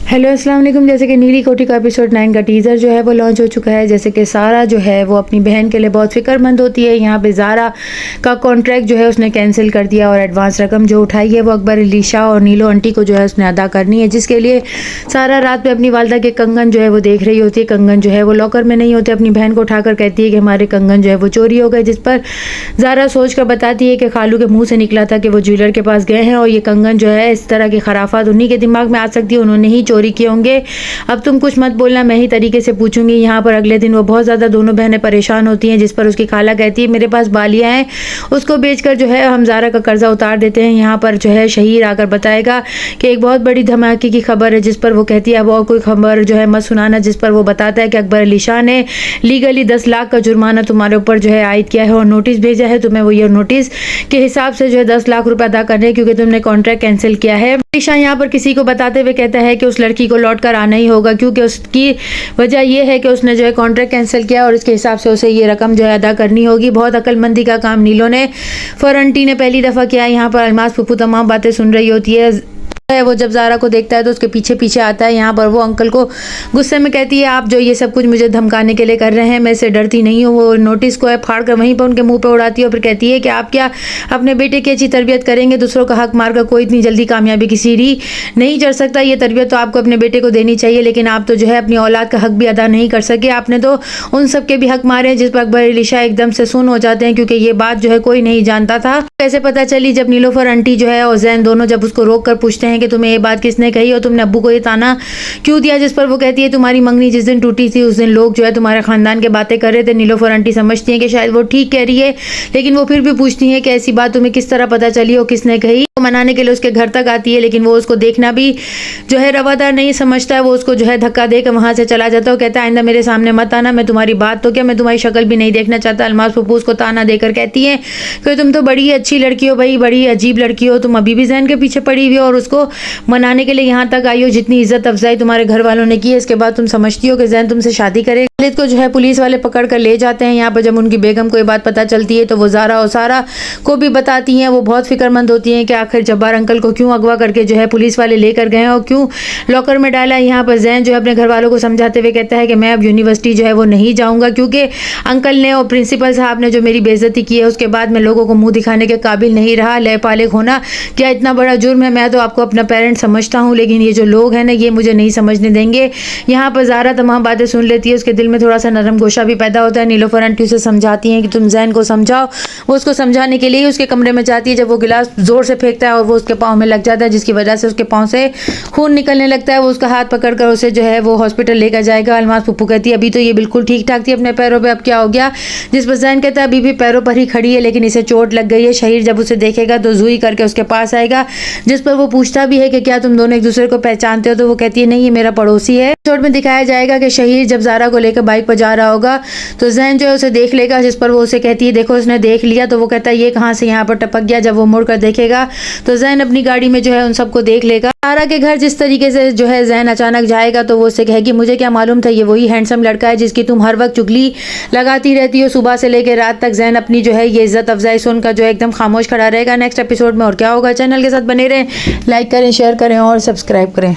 Hello अस्सलाम वालेकुम। जैसे कि नीली कोठी का एपिसोड 9 का टीज़र जो है वो लॉन्च हो चुका है। जैसे कि सारा जो है वो अपनी बहन के लिए बहुत फ़िक्रमंद होती है। यहाँ पे ज़ारा का कॉन्ट्रैक्ट जो है उसने कैंसिल कर दिया और एडवांस रकम जो उठाई है वो अकबर अलीशा और नीलो आंटी को जो है उसने अदा करनी है, जिसके लिए सारा रात में अपनी वालदा के कंगन जो है वो देख रही होती है। कंगन जो है वो लॉकर में नहीं होते। अपनी बहन को उठाकर कहती है कि हमारे कंगन जो है वो चोरी हो गए, जिस पर ज़ारा सोच कर बताती है कि खालू के मुँह से निकला था कि वो ज्वेलर के पास गए हैं और ये कंगन जो है इस तरह की खराफात उन्हीं के दिमाग में आ सकती है, उन्होंने ही चोरी किए होंगे। अब तुम कुछ मत बोलना, मैं ही तरीके से पूछूंगी। यहाँ पर अगले दिन वो बहुत ज़्यादा दोनों बहनें परेशान होती हैं, जिस पर उसकी खाला कहती है मेरे पास बालियाँ हैं, उसको बेचकर जो है हम ज़ारा का कर्जा उतार देते हैं। यहाँ पर जो है शहीर आकर बताएगा कि एक बहुत बड़ी धमाके की खबर है, जिस पर वो कहती है अब और कोई खबर जो है मत सुनाना, जिस पर वो बताता है कि अकबर अली शाह ने लीगली 10 लाख का जुर्माना तुम्हारे ऊपर जो है आयद किया है और नोटिस भेजा है तुम्हें। वो ये नोटिस के हिसाब से जो है 10 लाख रुपए अदा करने हैं, क्योंकि तुमने कॉन्ट्रैक्ट कैंसिल किया है। अली शाह यहाँ पर किसी को बताते हुए कहता है कि उस लड़की को लौट कर आना ही होगा, क्योंकि उसकी वजह यह है कि उसने जो है कॉन्ट्रैक्ट कैंसिल किया और इसके हिसाब से उसे ये रकम जो है अदा करनी होगी। बहुत अक्लमंदी का काम नीलो ने फरंटी ने पहली दफ़ा किया। यहाँ पर अलमास फुफू तमाम बातें सुन रही होती है। वो जब ज़ारा को देखता है तो उसके पीछे पीछे आता है। यहाँ पर वो अंकल को गुस्से में कहती है आप जो ये सब कुछ मुझे धमकाने के लिए कर रहे हैं, मैं इससे डरती नहीं हूँ। वो नोटिस को है फाड़ कर वहीं पर उनके मुंह पे उड़ाती है और फिर कहती है कि आप क्या अपने बेटे की अच्छी तरबियत करेंगे? दूसरों का हक मारकर कोई इतनी जल्दी कामयाबी की सीढ़ी नहीं चढ़ सकता। ये तरबियत तो आपको अपने बेटे को देनी चाहिए, लेकिन आप तो जो है अपनी औलाद का हक भी अदा नहीं कर सके। आपने तो उन सब के भी हक मारे हैं, जिस पर अकबर अली शाह एकदम से सुन हो जाते हैं, क्योंकि ये बात जो है कोई नहीं जानता था। कैसे पता चली? जब नीलोफर आंटी जो है और जैन दोनों जब उसको रोक कर पूछते हैं कि तुम्हें ये बात किसने कही और तुमने अब्बू को ये ताना क्यों दिया, जिस पर वो कहती है तुम्हारी मंगनी जिस दिन टूटी थी उस दिन लोग जो है तुम्हारे खानदान के बातें कर रहे थे। नीलोफर आंटी समझती हैं कि शायद वो ठीक कह रही है, लेकिन वो फिर भी पूछती हैं कि ऐसी बात तुम्हें किस तरह पता चली और किसने कही। वो मनाने के लिए उसके घर तक आती है, लेकिन वो उसको देखना भी जो है रवादार नहीं समझता है। वो उसको जो है धक्का देकर वहां से चला जाता है और कहता है आइंदा मेरे सामने मत आना, मैं तुम्हारी बात तो क्या मैं तुम्हारी शक्ल भी नहीं देखना चाहता। अलमास पप्पू उसको ताना देकर कहती है कि तुम तो बड़ी अच्छी लड़की हो भाई, बड़ी अजीब लड़की हो, तुम अभी भी जैन के पीछे पड़ी हुई हो और उसको मनाने के लिए यहाँ तक आई हो। जितनी इज्जत अफजाई तुम्हारे घर वालों ने की है, इसके बाद तुम समझती हो कि जैन तुमसे शादी करे। खालिद को जो है पुलिस वाले पकड़ कर ले जाते हैं। यहाँ पर जब उनकी बेगम को ये बात पता चलती है तो वो ज़ारा और सारा को भी बताती हैं। वो बहुत फिक्रमंद होती हैं कि आखिर जब्बार अंकल को क्यों अगवा करके जो है पुलिस वाले लेकर गए और क्यों लॉकर में डाला। यहाँ पर जैन जो है अपने घर वालों को समझाते हुए कहता है कि मैं अब यूनिवर्सिटी जो है वो नहीं जाऊँगा, क्योंकि अंकल ने और प्रिंसिपल साहब ने जो मेरी बेइज्जती की है उसके बाद मैं लोगों को मुँह दिखाने के काबिल नहीं रहा। ले पाले होना क्या इतना बड़ा जुर्म है? मैं तो आपको अपना पेरेंट समझता हूँ, लेकिन ये जो लोग हैं ना ये मुझे नहीं समझने देंगे। यहाँ पर ज़ारा तमाम बातें सुन लेती है, उसके दिल में थोड़ा सा नरम गोशा भी पैदा होता है। नीलोफर आंटी उसे समझाती हैं कि तुम जैन को समझाओ। वो उसको समझाने के लिए उसके कमरे में जाती है। जब वो गिलास जोर से फेंकता है और वो उसके पाँव में लग जाता है, जिसकी वजह से उसके पाँव से खून निकलने लगता है। वो उसका हाथ पकड़कर उसे जो है वो हॉस्पिटल लेकर जाएगा। अलमास पप्पू कहती है अभी तो ये बिल्कुल ठीक ठाक थी अपने पैरों पर, अब क्या हो गया? जिस पर जैन कहता है अभी भी पैरों पर ही खड़ी है, लेकिन इसे चोट लग गई है। शहीर जब उसे देखेगा तो जुई करके उसके पास आएगा, जिस पर वो पूछता भी है कि क्या तुम दोनों एक दूसरे को पहचानते हो? तो वो कहती है नहीं, ये मेरा पड़ोसी है। एपिसोड में दिखाया जाएगा कि शहीर जब ज़ारा को लेकर बाइक पर जा रहा होगा तो जैन जो है उसे देख लेगा, जिस पर वो उसे कहती है देखो उसने देख लिया। तो वो कहता है ये कहाँ से यहाँ पर टपक गया। जब वो मुड़ कर देखेगा तो जैन अपनी गाड़ी में जो है उन सबको देख लेगा। ज़ारा के घर जिस तरीके से जो है जैन अचानक जाएगा तो वो उससे कहेगी मुझे क्या मालूम था ये वही हैंडसम लड़का है जिसकी तुम हर वक्त चुगली लगाती रहती हो सुबह से लेकर रात तक। जैन अपनी जो है ये इज्जत अफजाई सुनकर जो है एकदम खामोश खड़ा रहेगा। नेक्स्ट एपिसोड में और क्या होगा? चैनल के साथ बने रहें, लाइक करें, शेयर करें और सब्सक्राइब करें।